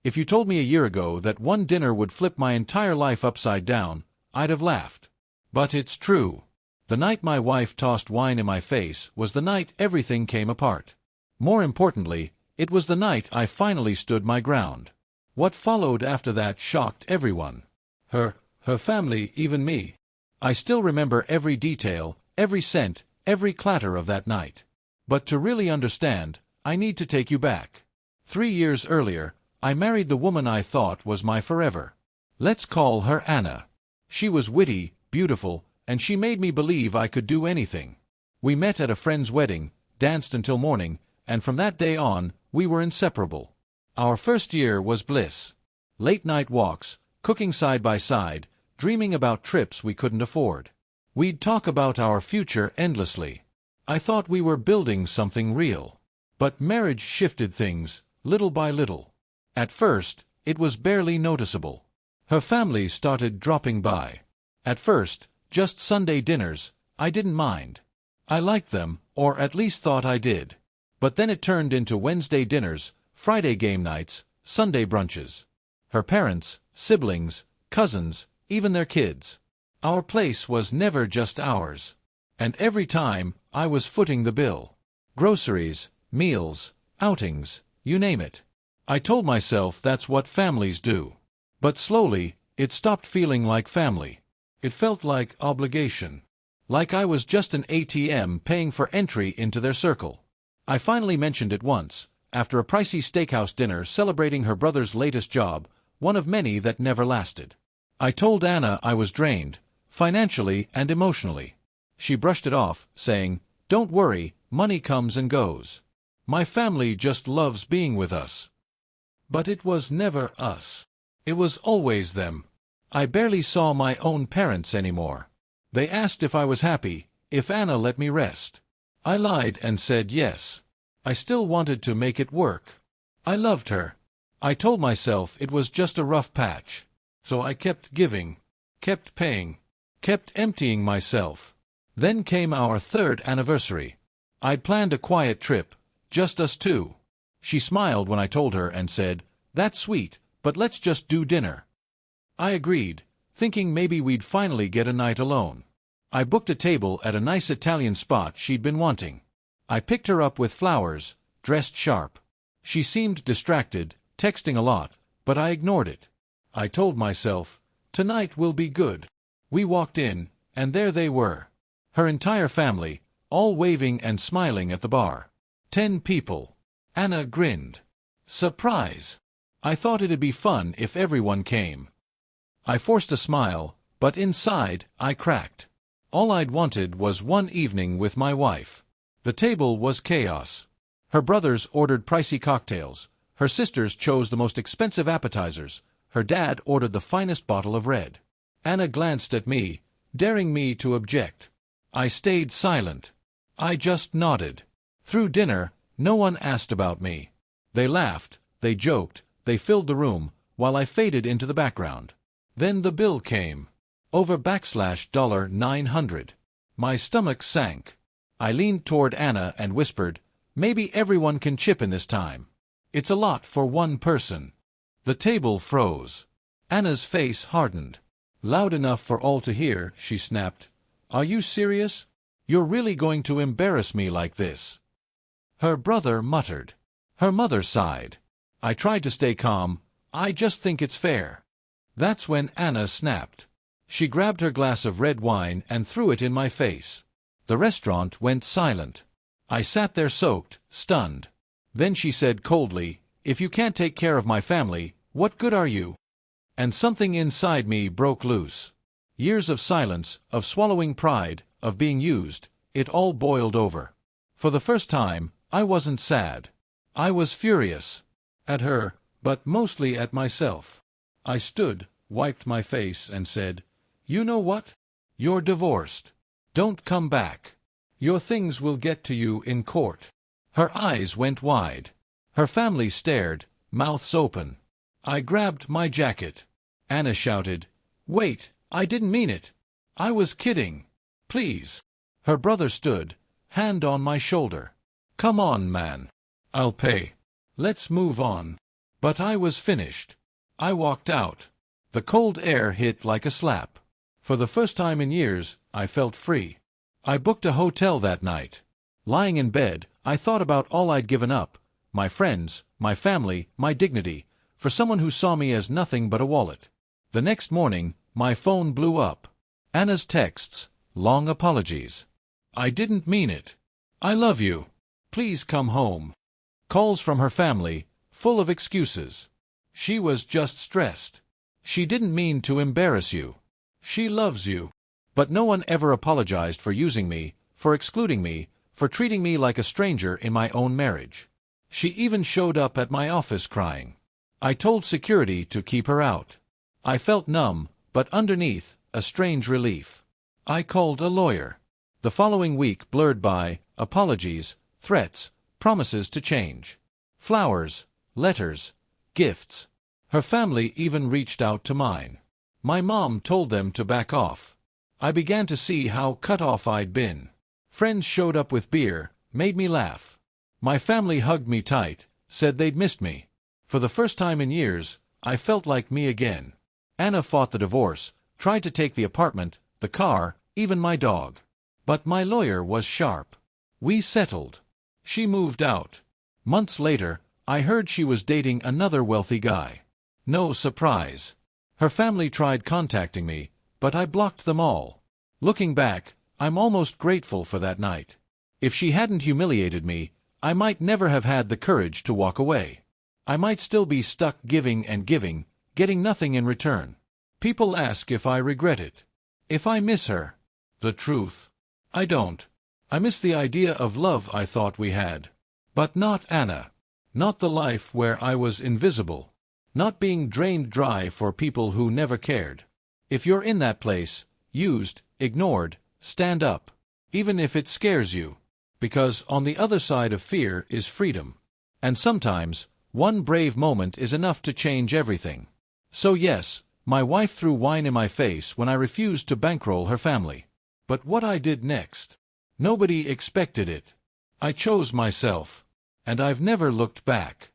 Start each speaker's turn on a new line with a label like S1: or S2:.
S1: If you told me a year ago that one dinner would flip my entire life upside down, I'd have laughed. But it's true. The night my wife tossed wine in my face was the night everything came apart. More importantly, it was the night I finally stood my ground. What followed after that shocked everyone. Her family, even me. I still remember every detail, every cent, every clatter of that night. But to really understand, I need to take you back. 3 years earlier, I married the woman I thought was my forever. Let's call her Anna. She was witty, beautiful, and she made me believe I could do anything. We met at a friend's wedding, danced until morning, and from that day on, we were inseparable. Our first year was bliss. Late-night walks, cooking side by side, dreaming about trips we couldn't afford. We'd talk about our future endlessly. I thought we were building something real. But marriage shifted things, little by little. At first, it was barely noticeable. Her family started dropping by. At first, just Sunday dinners, I didn't mind. I liked them, or at least thought I did. But then it turned into Wednesday dinners, Friday game nights, Sunday brunches. Her parents, siblings, cousins, even their kids. Our place was never just ours. And every time, I was footing the bill. Groceries, meals, outings, you name it. I told myself that's what families do. But slowly, it stopped feeling like family. It felt like obligation. Like I was just an ATM paying for entry into their circle. I finally mentioned it once, after a pricey steakhouse dinner celebrating her brother's latest job, one of many that never lasted. I told Anna I was drained, financially and emotionally. She brushed it off, saying, "Don't worry, money comes and goes. My family just loves being with us." But it was never us. It was always them. I barely saw my own parents anymore. They asked if I was happy, if Anna let me rest. I lied and said yes. I still wanted to make it work. I loved her. I told myself it was just a rough patch. So I kept giving, kept paying, kept emptying myself. Then came our 3rd anniversary. I'd planned a quiet trip, just us two. She smiled when I told her and said, "That's sweet, but let's just do dinner." I agreed, thinking maybe we'd finally get a night alone. I booked a table at a nice Italian spot she'd been wanting. I picked her up with flowers, dressed sharp. She seemed distracted, texting a lot, but I ignored it. I told myself, tonight will be good. We walked in, and there they were. Her entire family, all waving and smiling at the bar. 10 people. Anna grinned. Surprise! I thought it'd be fun if everyone came. I forced a smile, but inside, I cracked. All I'd wanted was one evening with my wife. The table was chaos. Her brothers ordered pricey cocktails. Her sisters chose the most expensive appetizers. Her dad ordered the finest bottle of red. Anna glanced at me, daring me to object. I stayed silent. I just nodded. Through dinner, no one asked about me. They laughed, they joked, they filled the room, while I faded into the background. Then the bill came. Over $900. My stomach sank. I leaned toward Anna and whispered, "Maybe everyone can chip in this time. It's a lot for one person." The table froze. Anna's face hardened. Loud enough for all to hear, she snapped, "Are you serious? You're really going to embarrass me like this?" Her brother muttered. Her mother sighed. I tried to stay calm. "I just think it's fair." That's when Anna snapped. She grabbed her glass of red wine and threw it in my face. The restaurant went silent. I sat there soaked, stunned. Then she said coldly, "If you can't take care of my family, what good are you?" And something inside me broke loose. Years of silence, of swallowing pride, of being used, it all boiled over. For the first time, I wasn't sad. I was furious. At her, but mostly at myself. I stood, wiped my face, and said, "You know what? You're divorced. Don't come back. Your things will get to you in court." Her eyes went wide. Her family stared, mouths open. I grabbed my jacket. Anna shouted, "Wait, I didn't mean it. I was kidding. Please." Her brother stood, hand on my shoulder. "Come on, man. I'll pay. Let's move on." But I was finished. I walked out. The cold air hit like a slap. For the first time in years, I felt free. I booked a hotel that night. Lying in bed, I thought about all I'd given up, my friends, my family, my dignity, for someone who saw me as nothing but a wallet. The next morning, my phone blew up. Anna's texts, long apologies. I didn't mean it. I love you. Please come home. Calls from her family, full of excuses. She was just stressed. She didn't mean to embarrass you. She loves you. But no one ever apologized for using me, for excluding me, for treating me like a stranger in my own marriage. She even showed up at my office crying. I told security to keep her out. I felt numb, but underneath, a strange relief. I called a lawyer. The following week blurred by apologies, threats, promises to change. Flowers, letters, gifts. Her family even reached out to mine. My mom told them to back off. I began to see how cut off I'd been. Friends showed up with beer, made me laugh. My family hugged me tight, said they'd missed me. For the first time in years, I felt like me again. Anna fought the divorce, tried to take the apartment, the car, even my dog. But my lawyer was sharp. We settled. She moved out. Months later, I heard she was dating another wealthy guy. No surprise. Her family tried contacting me, but I blocked them all. Looking back, I'm almost grateful for that night. If she hadn't humiliated me, I might never have had the courage to walk away. I might still be stuck giving and giving, getting nothing in return. People ask if I regret it. If I miss her. The truth. I don't. I miss the idea of love I thought we had. But not Anna. Not the life where I was invisible. Not being drained dry for people who never cared. If you're in that place, used, ignored, stand up. Even if it scares you. Because on the other side of fear is freedom. And sometimes, one brave moment is enough to change everything. So yes, my wife threw wine in my face when I refused to bankroll her family. But what I did next? Nobody expected it. I chose myself. And I've never looked back.